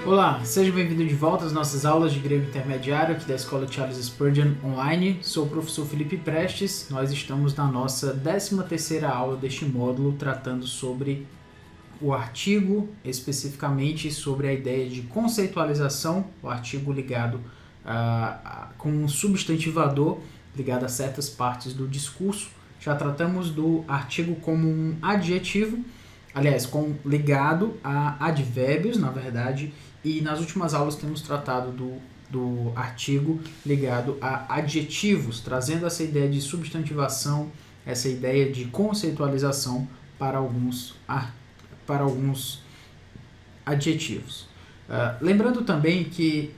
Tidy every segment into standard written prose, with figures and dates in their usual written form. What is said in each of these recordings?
Olá, seja bem-vindo de volta às nossas aulas de grego intermediário aqui da Escola Charles Spurgeon Online. Sou o professor Felipe Prestes. Nós estamos na nossa 13ª aula deste módulo, tratando sobre o artigo, especificamente sobre a ideia de conceitualização, o artigo ligado com um substantivador ligado a certas partes do discurso. Já tratamos do artigo como um adjetivo, aliás, ligado a advérbios, na verdade, e nas últimas aulas temos tratado do artigo ligado a adjetivos, trazendo essa ideia de substantivação, essa ideia de conceitualização para alguns adjetivos. Lembrando também que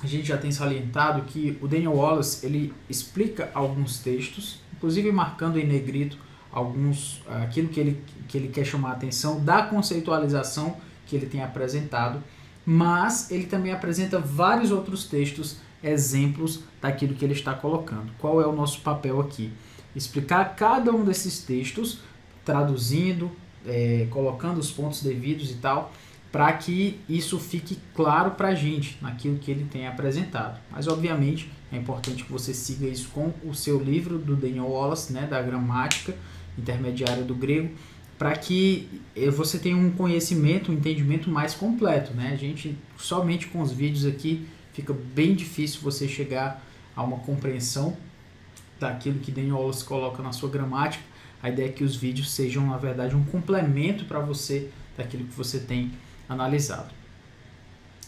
a gente já tem salientado que o Daniel Wallace ele explica alguns textos, inclusive marcando em negrito aquilo que ele quer chamar a atenção da conceitualização que ele tem apresentado, mas ele também apresenta vários outros textos, exemplos daquilo que ele está colocando. Qual é o nosso papel aqui? Explicar cada um desses textos, traduzindo, colocando os pontos devidos e tal, para que isso fique claro para a gente, naquilo que ele tem apresentado. Mas, obviamente, é importante que você siga isso com o seu livro do Daniel Wallace, né, da gramática intermediária do grego, para que você tenha um conhecimento, um entendimento mais completo, né? A gente, somente com os vídeos aqui, fica bem difícil você chegar a uma compreensão daquilo que Daniel Wallace coloca na sua gramática. A ideia é que os vídeos sejam, na verdade, um complemento para você daquilo que você tem analisado.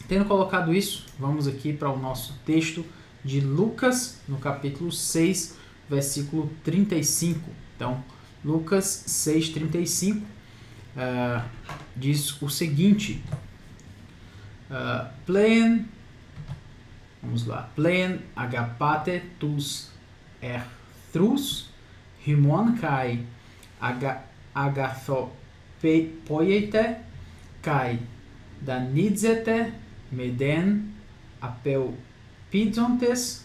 Tendo colocado isso, vamos aqui para o nosso texto de Lucas, no capítulo 6, versículo 35. Então, Lucas 6,35 diz o seguinte: Plen agapate tus erthrus himon kai agathopoiete kai danidzete meden apel pidontes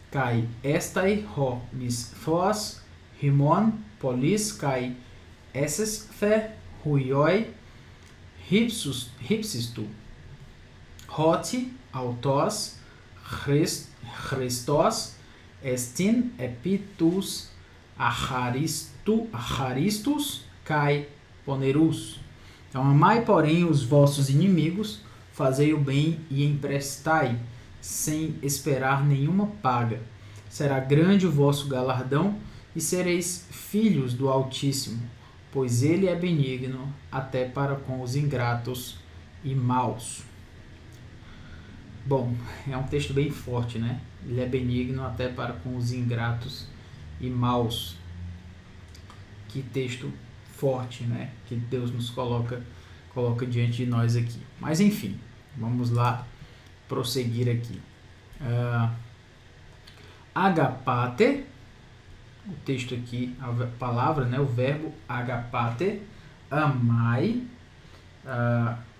kai estai ho mis thos himon polis kai esses the huioi hipsistu hoti autos Christos estin epitus acharistus kai ponerus. Então, amai, porém, os vossos inimigos, fazei o bem e emprestai, sem esperar nenhuma paga. Será grande o vosso galardão, e sereis filhos do Altíssimo, pois ele é benigno até para com os ingratos e maus. Bom, é um texto bem forte, né? Ele é benigno até para com os ingratos e maus. Que texto forte, né? Que Deus nos coloca diante de nós aqui. Mas enfim, vamos lá prosseguir aqui. Agapate, o texto aqui, a palavra, né, o verbo agapate, amai,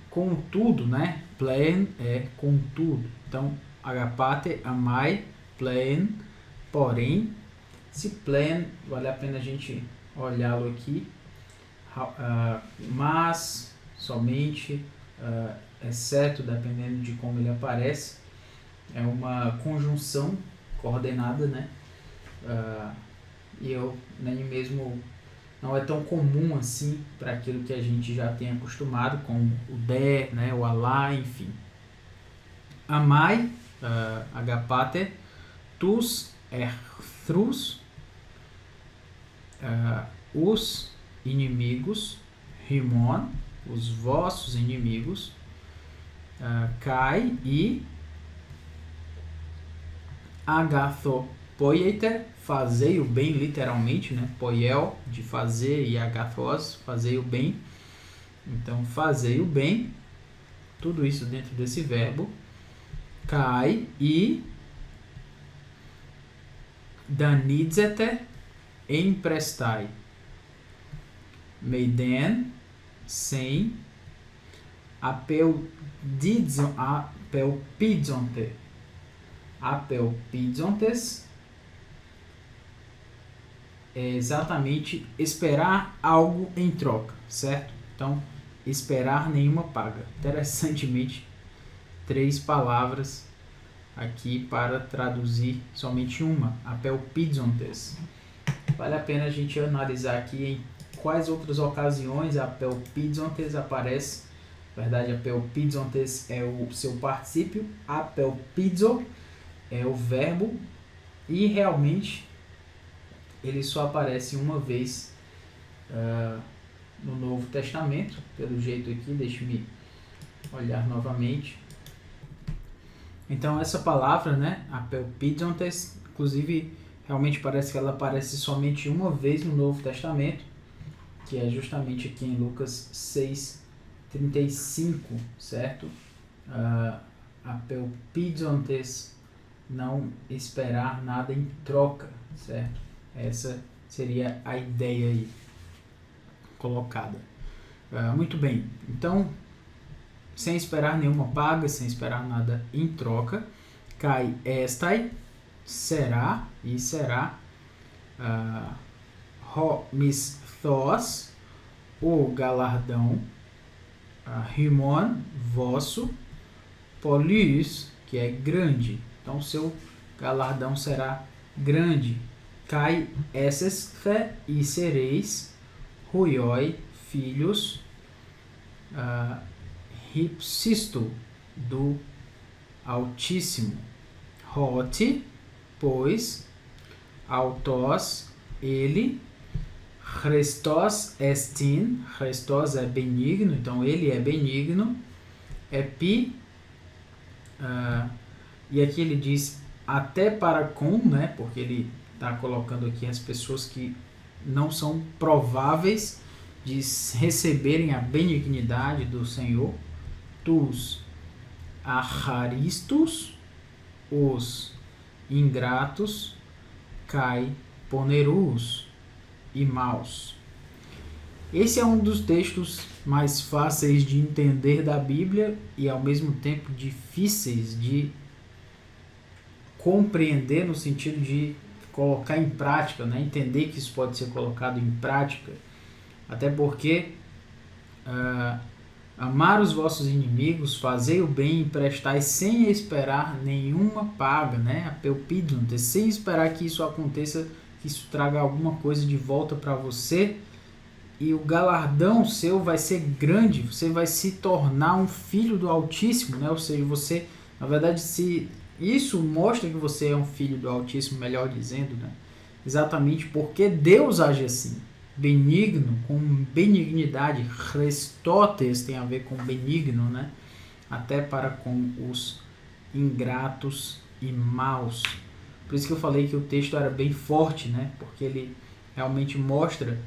contudo, né, plen é contudo. Então, agapate, amai, plen, porém, se plen, vale a pena a gente olhá-lo aqui, mas, somente, exceto, dependendo de como ele aparece, é uma conjunção coordenada, né, e eu nem mesmo não é tão comum assim para aquilo que a gente já tem acostumado com o de, né, o alá, enfim. Amai, agapate, tus erthrus, os inimigos, rimon, os vossos inimigos, kai e agathopoiete, fazei o bem, literalmente, né? Poiel, de fazer, e agathos, fazei o bem. Então, fazei o bem, tudo isso dentro desse verbo. Kai e danidzete, emprestai. Meiden, sem, apelpidonte. Apelpidontes é exatamente esperar algo em troca, certo? Então, esperar nenhuma paga. Interessantemente, 3 palavras aqui para traduzir somente uma, apelpizontes. Vale a pena a gente analisar aqui em quais outras ocasiões a apelpizontes aparece. Na verdade, apelpizontes é o seu particípio, apelpizo é o verbo, e realmente ele só aparece uma vez no Novo Testamento, pelo jeito aqui, deixe-me olhar novamente. Então essa palavra, né, apelpizontes, inclusive realmente parece que ela aparece somente uma vez no Novo Testamento, que é justamente aqui em Lucas 6:35, certo? Apelpizontes, não esperar nada em troca, certo? Essa seria a ideia aí colocada. Muito bem, então, sem esperar nenhuma paga, sem esperar nada em troca, kai estai, será, e será, ho misthos, o galardão, himon, vosso, polis, que é grande, então seu galardão será grande, kai esses fe, e sereis, huioi, filhos, hipsisto, do Altíssimo, hoti, pois, autos, ele, Christos estin, Christos é benigno, então ele é benigno, epi, e aqui ele diz até para com, né, porque ele está colocando aqui as pessoas que não são prováveis de receberem a benignidade do Senhor, tus acharistos, os ingratos, kai ponerus, e maus. Esse é um dos textos mais fáceis de entender da Bíblia e ao mesmo tempo difíceis de compreender no sentido de colocar em prática, né? Entender que isso pode ser colocado em prática, até porque amar os vossos inimigos, fazei o bem e prestai sem esperar nenhuma paga, né? Apelpidontes, sem esperar que isso aconteça, que isso traga alguma coisa de volta para você, e o galardão seu vai ser grande, você vai se tornar um filho do Altíssimo, né? Ou seja, você, na verdade, se isso mostra que você é um filho do Altíssimo, melhor dizendo, né? Exatamente porque Deus age assim, benigno, com benignidade. Christotes tem a ver com benigno, né? Até para com os ingratos e maus. Por isso que eu falei que o texto era bem forte, né? Porque ele realmente mostra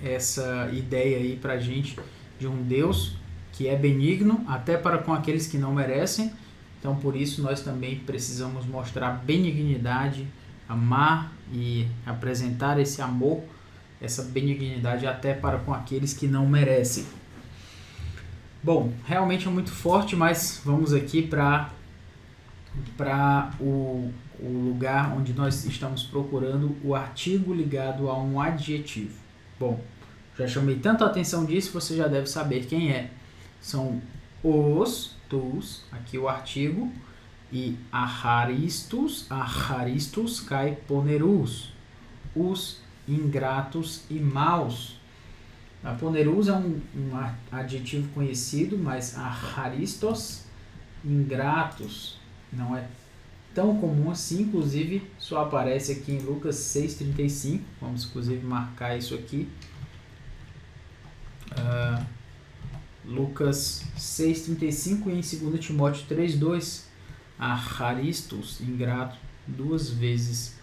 essa ideia aí pra gente de um Deus que é benigno até para com aqueles que não merecem. Então, por isso, nós também precisamos mostrar benignidade, amar e apresentar esse amor, essa benignidade até para com aqueles que não merecem. Bom, realmente é muito forte, mas vamos aqui para o lugar onde nós estamos procurando o artigo ligado a um adjetivo. Bom, já chamei tanto a atenção disso, você já deve saber quem é. São os, tus, aqui o artigo, e acharistus, kai ponerus, os ingratos e maus. A ponerus é um adjetivo conhecido, mas acharistos, ingratos, não é tão comum assim, inclusive só aparece aqui em Lucas 6:35, vamos inclusive marcar isso aqui, Lucas 6:35 e em 2 Timóteo 3:2, acharistos, ingrato, 2 vezes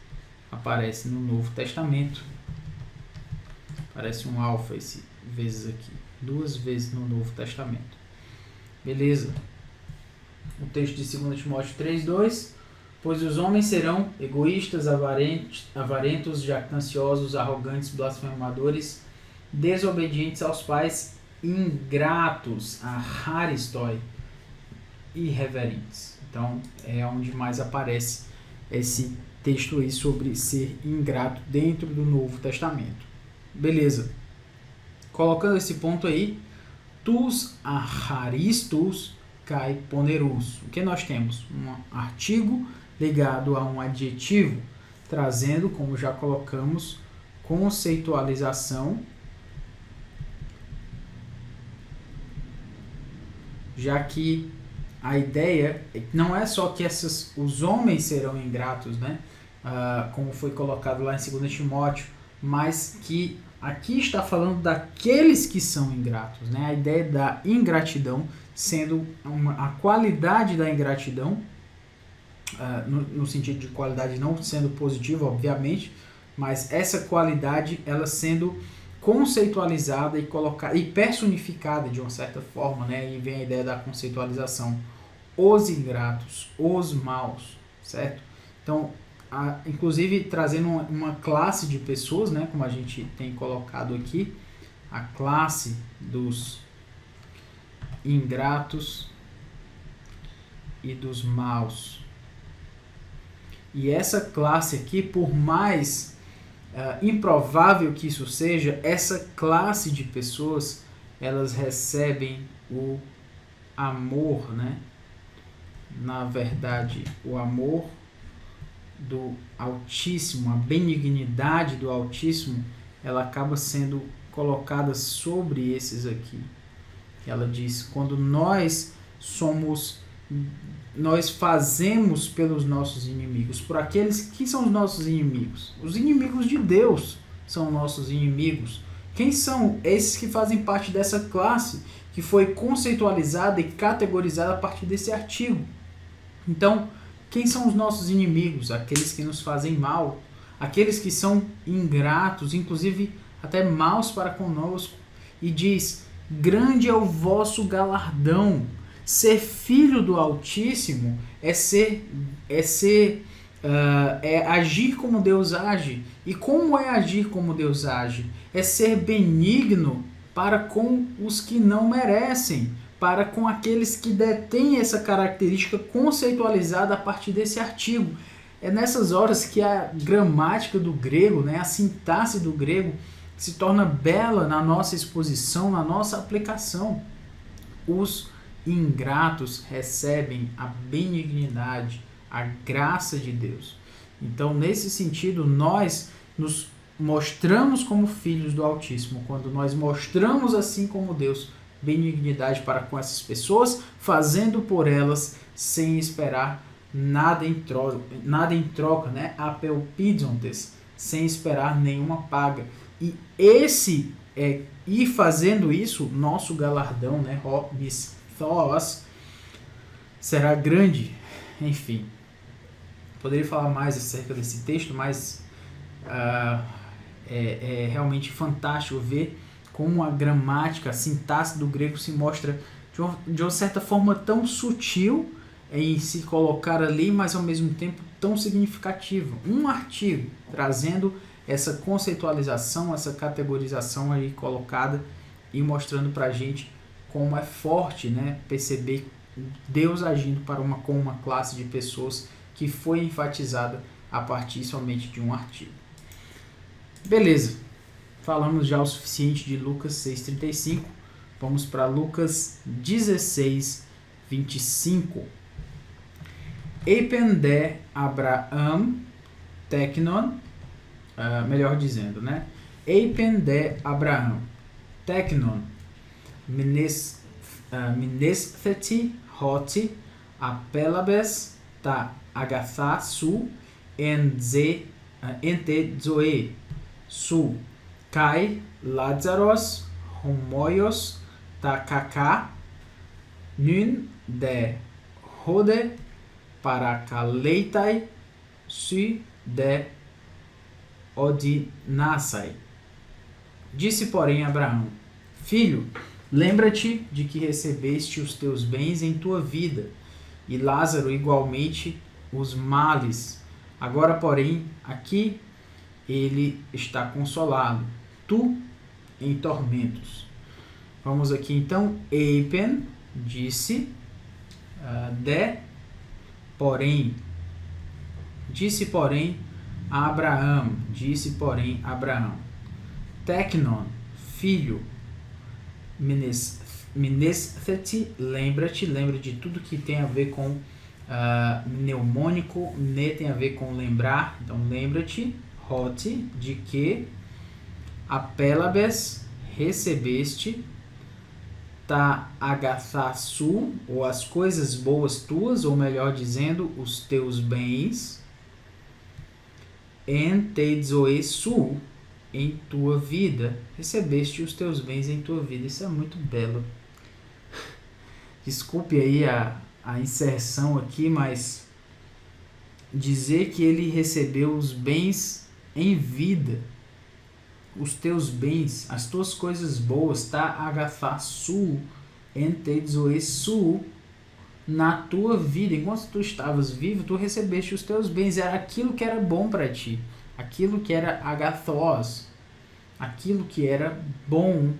aparece no Novo Testamento, parece um alfa esse vezes aqui, 2 vezes no Novo Testamento, beleza? O texto de 2 Timóteo 3:2, pois os homens serão egoístas, avarentos, jactanciosos, arrogantes, blasfemadores, desobedientes aos pais, ingratos, acharistoi, irreverentes. Então, é onde mais aparece esse texto aí sobre ser ingrato dentro do Novo Testamento. Beleza. Colocando esse ponto aí, tus acharistus, kai ponerus. O que nós temos? Um artigo ligado a um adjetivo, trazendo, como já colocamos, conceitualização, já que a ideia não é só que os homens serão ingratos, né? Como foi colocado lá em 2 Timóteo, mas que aqui está falando daqueles que são ingratos, né? A ideia da ingratidão sendo a qualidade da ingratidão, no sentido de qualidade não sendo positiva, obviamente, mas essa qualidade ela sendo conceitualizada e colocada e personificada de uma certa forma, né? E vem a ideia da conceitualização. Os ingratos, os maus, certo? Então, inclusive trazendo uma classe de pessoas, né? Como a gente tem colocado aqui, a classe dos ingratos e dos maus. E essa classe aqui, por mais improvável que isso seja, essa classe de pessoas, elas recebem o amor, né? Na verdade, o amor do Altíssimo, a benignidade do Altíssimo, ela acaba sendo colocada sobre esses aqui. Ela diz, quando nós fazemos pelos nossos inimigos, por aqueles que são os nossos inimigos. Os inimigos de Deus são nossos inimigos. Quem são esses que fazem parte dessa classe que foi conceitualizada e categorizada a partir desse artigo? Então, quem são os nossos inimigos? Aqueles que nos fazem mal, aqueles que são ingratos, inclusive até maus para conosco. E diz, grande é o vosso galardão. Ser filho do Altíssimo é agir como Deus age. E como é agir como Deus age? É ser benigno para com os que não merecem, para com aqueles que detêm essa característica conceitualizada a partir desse artigo. É nessas horas que a gramática do grego, né, a sintaxe do grego, se torna bela na nossa exposição, na nossa aplicação. Os ingratos recebem a benignidade, a graça de Deus. Então, nesse sentido, nós nos mostramos como filhos do Altíssimo, quando nós mostramos assim como Deus benignidade para com essas pessoas, fazendo por elas sem esperar nada em troca, né? Apelpidontes, sem esperar nenhuma paga. E e fazendo isso, nosso galardão, né? Thos, será grande. Enfim, poderia falar mais acerca desse texto, mas é realmente fantástico ver como a gramática, a sintaxe do grego se mostra de uma certa forma tão sutil em se colocar ali, mas ao mesmo tempo tão significativo. Um artigo trazendo essa conceitualização, essa categorização aí colocada e mostrando para a gente como é forte, né, perceber Deus agindo com uma classe de pessoas que foi enfatizada a partir somente de um artigo. Beleza, falamos já o suficiente de Lucas 6,35, vamos para Lucas 16:25. Eipende Abraham teknon, melhor dizendo, né? Eipende Abraham teknon minestheti hoti apelabes ta agatha su ente zoe su kai Lazaros homoios ta kaká nun de rode para kaleitai su de odinasai. Disse, porém, Abraão: Filho, lembra-te de que recebeste os teus bens em tua vida, e Lázaro igualmente os males. Agora, porém, aqui ele está consolado, tu em tormentos. Vamos aqui então. Eipen disse, porém. Disse, porém, Abraão. Disse, porém, Abraão. Teknon, filho. Mnestheti, lembra-te, lembra de tudo que tem a ver com mnemônico, ne tem a ver com lembrar, então lembra-te, hoti, de que, apelabes, recebeste, ta agathasu, ou as coisas boas tuas, ou melhor dizendo, os teus bens, en teizoesu, em tua vida, recebeste os teus bens em tua vida. Isso é muito belo. Desculpe aí a inserção aqui, mas dizer que ele recebeu os bens em vida, os teus bens, as tuas coisas boas, tá? Agathasu, enteizoesu, na tua vida, enquanto tu estavas vivo, tu recebeste os teus bens, era aquilo que era bom para ti, aquilo que era agathos, aquilo que era bom,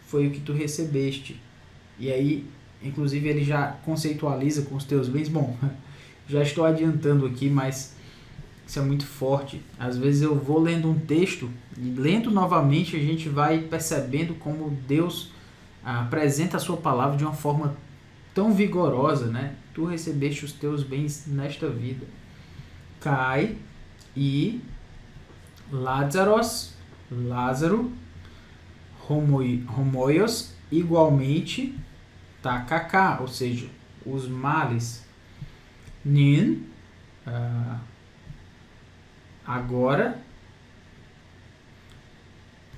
foi o que tu recebeste. E aí, inclusive, ele já conceitualiza com os teus bens. Bom, já estou adiantando aqui, mas isso é muito forte. Às vezes eu vou lendo um texto e lendo novamente a gente vai percebendo como Deus apresenta a sua palavra de uma forma tão vigorosa, né? Tu recebeste os teus bens nesta vida. Kai e Lázaro, homoios, igualmente, takaka, ou seja, os males. Nin, agora,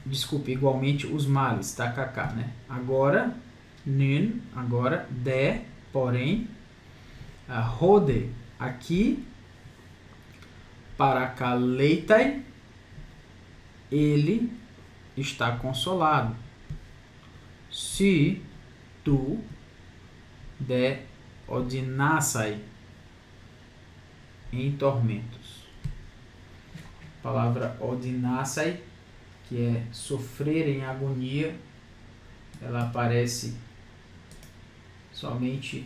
desculpe, igualmente os males, takaka, né? Agora, nin, agora, de, porém, rode, aqui, parakaleitai, ele está consolado. Se tu de odinasai, em tormentos. A palavra odinasai, que é sofrer em agonia, ela aparece somente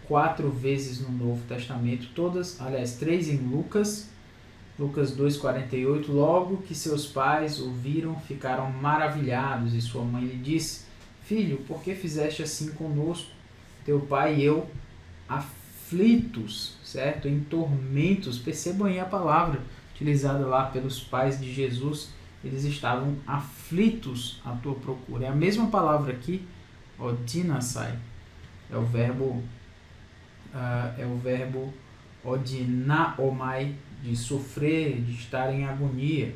4 vezes no Novo Testamento, todas, aliás, 3 em Lucas 2,48, logo que seus pais o viram, ficaram maravilhados, e sua mãe lhe disse: Filho, por que fizeste assim conosco? Teu pai e eu aflitos, certo? Em tormentos. Percebam aí a palavra utilizada lá pelos pais de Jesus. Eles estavam aflitos à tua procura. É a mesma palavra aqui, odinasai. É o verbo odinaomai, de sofrer, de estar em agonia.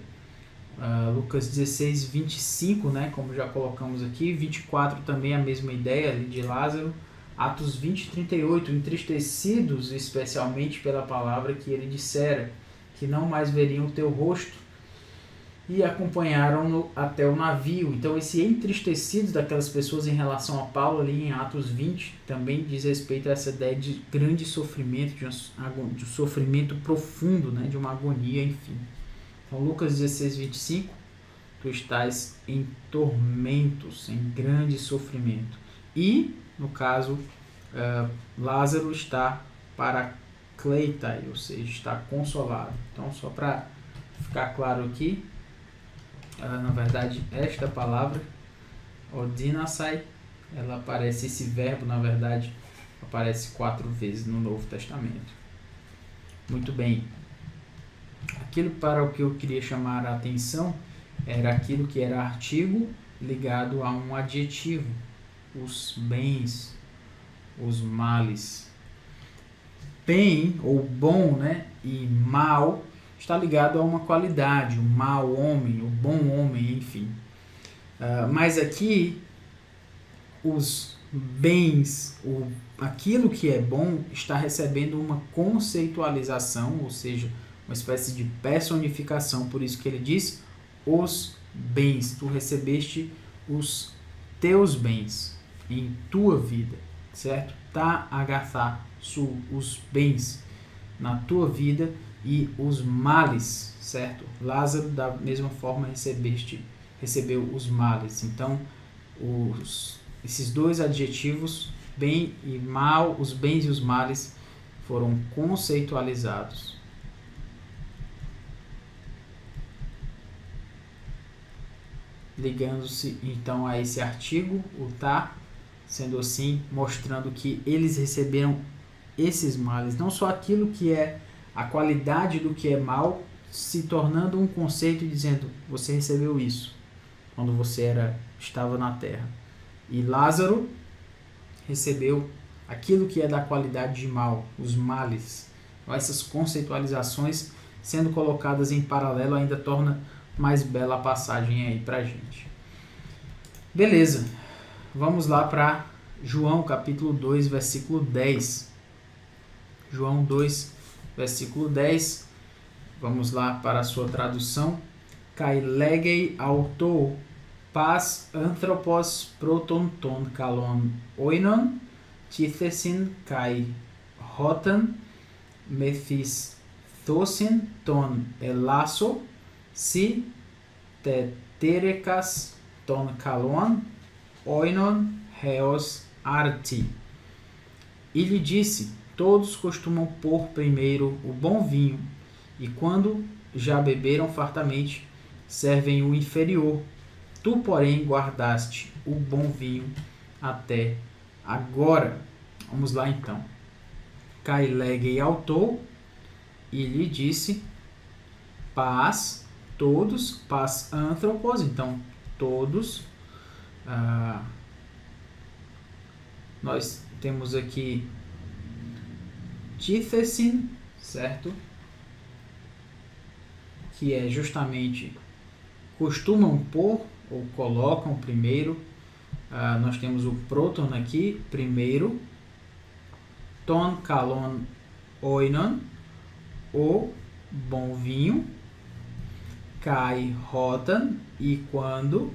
Lucas 16, 25, né, como já colocamos aqui. 24 também a mesma ideia ali de Lázaro. Atos 20, 38, entristecidos especialmente pela palavra que ele dissera, que não mais veriam o teu rosto, e acompanharam-no até o navio. Então esse entristecidos daquelas pessoas em relação a Paulo ali em Atos 20 também diz respeito a essa ideia de grande sofrimento, de um sofrimento profundo, né, de uma agonia, enfim. Então Lucas 16, 25, tu estás em tormentos, em grande sofrimento. E, no caso, Lázaro está parakleitai, ou seja, está consolado. Então, só para ficar claro aqui, na verdade, esta palavra, odinasai, ela aparece, esse verbo, na verdade, aparece 4 vezes no Novo Testamento. Muito bem. Aquilo para o que eu queria chamar a atenção era aquilo que era artigo ligado a um adjetivo. Os bens, os males. Bem ou bom, né, e mal está ligado a uma qualidade, o mau homem, o bom homem, enfim. Mas aqui, os bens, aquilo que é bom, está recebendo uma conceitualização, ou seja, uma espécie de personificação. Por isso que ele diz, os bens, tu recebeste os teus bens em tua vida, certo? Ta agatha, os bens na tua vida, e os males, certo? Lázaro, da mesma forma, recebeu os males. Então, esses dois adjetivos, bem e mal, os bens e os males, foram conceitualizados. Ligando-se, então, a esse artigo, o tá, sendo assim, mostrando que eles receberam esses males, não só aquilo que é a qualidade do que é mal, se tornando um conceito dizendo, você recebeu isso quando você estava na terra. E Lázaro recebeu aquilo que é da qualidade de mal, os males. Então, essas conceitualizações sendo colocadas em paralelo ainda torna mais bela a passagem aí pra gente. Beleza, vamos lá para João capítulo 2, versículo 10. João 2, versículo 10. Vamos lá para a sua tradução. Kai legei auto pas anthropos proton ton kalon oinon tithesin kai hotan mephistosin ton elasso si teterekas ton kalon oinon heos arti. E lhe disse, todos costumam pôr primeiro o bom vinho, e quando já beberam fartamente, servem o inferior. Tu, porém, guardaste o bom vinho até agora. Vamos lá, então. Kai legei autou, e lhe disse, paz, todos, paz anthropos, então, todos. Nós temos aqui títhesin, certo? Que é justamente costumam pôr ou colocam primeiro. Nós temos o próton aqui, primeiro. Ton kalon oinon, o bom vinho. Kai rotan, e quando.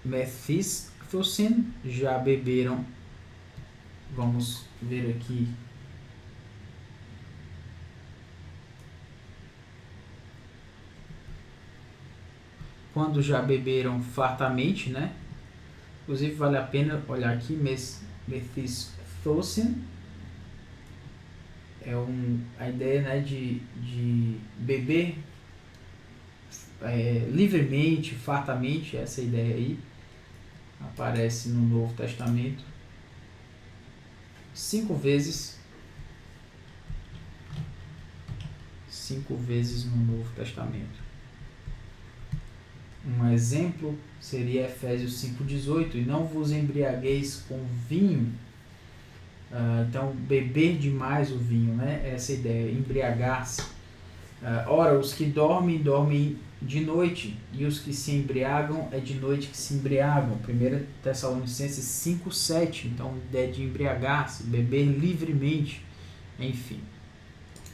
Mephistosin, já beberam. Vamos ver aqui. Quando já beberam fartamente, né? Inclusive vale a pena olhar aqui, Mephistosin é a ideia, né, de beber livremente, fartamente, essa ideia aí aparece no Novo Testamento 5 vezes. 5 vezes no Novo Testamento. Um exemplo seria Efésios 5,18, e não vos embriagueis com vinho. Então, beber demais o vinho, né? Essa ideia, embriagar-se. Ora, os que dormem, dormem de noite, e os que se embriagam, é de noite que se embriagam. 1 Tessalonicenses 5,7, então, ideia de embriagar-se, beber livremente, enfim.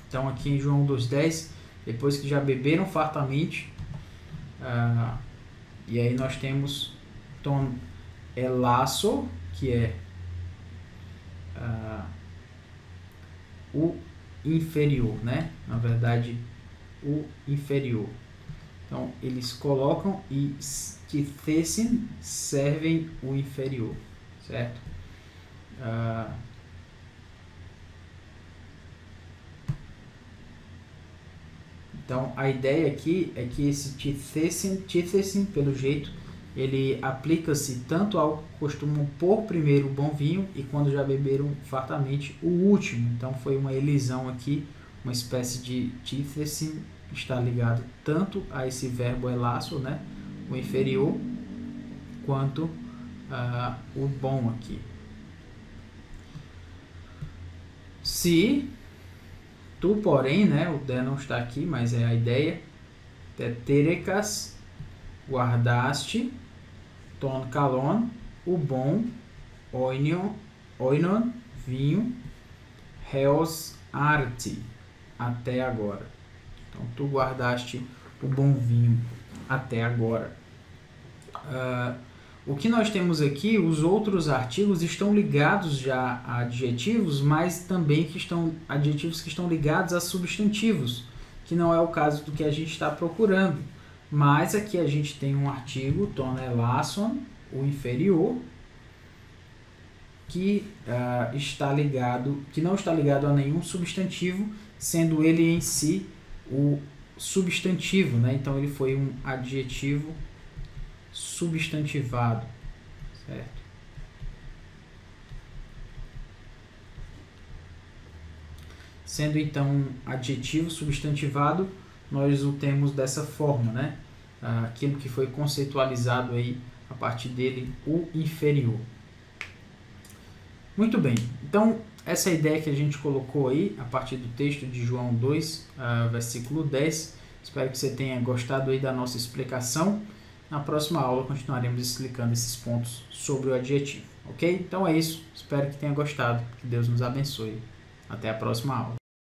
Então, aqui em João 2,10, depois que já beberam fartamente, e aí nós temos ton elasso, que é o inferior, né? Na verdade, o inferior. Então, eles colocam e tithesin, servem o inferior, certo? Então, a ideia aqui é que esse tithesin, pelo jeito, ele aplica-se tanto ao que costumam pôr primeiro o bom vinho e quando já beberam fartamente o último. Então, foi uma elisão aqui, uma espécie de tithesin, que está ligado tanto a esse verbo elasso, né, o inferior, quanto o bom aqui. Se tu, porém, né, o de não está aqui, mas é a ideia, teterekas, guardaste, ton kalon, o bom, oinon, vinho, heos arti, até agora. Então, tu guardaste o bom vinho até agora. O que nós temos aqui, os outros artigos estão ligados já a adjetivos, mas também adjetivos que estão ligados a substantivos, que não é o caso do que a gente está procurando. Mas aqui a gente tem um artigo, ton elasson, o inferior, que não está ligado a nenhum substantivo, sendo ele em si o substantivo, né? Então ele foi um adjetivo substantivado, certo? Sendo então adjetivo substantivado, nós o temos dessa forma, né? Aquilo que foi conceitualizado aí a partir dele, o inferior. Muito bem, então essa ideia que a gente colocou aí a partir do texto de João 2, versículo 10. Espero que você tenha gostado aí da nossa explicação. Na próxima aula continuaremos explicando esses pontos sobre o adjetivo, ok? Então é isso, espero que tenha gostado, que Deus nos abençoe. Até a próxima aula.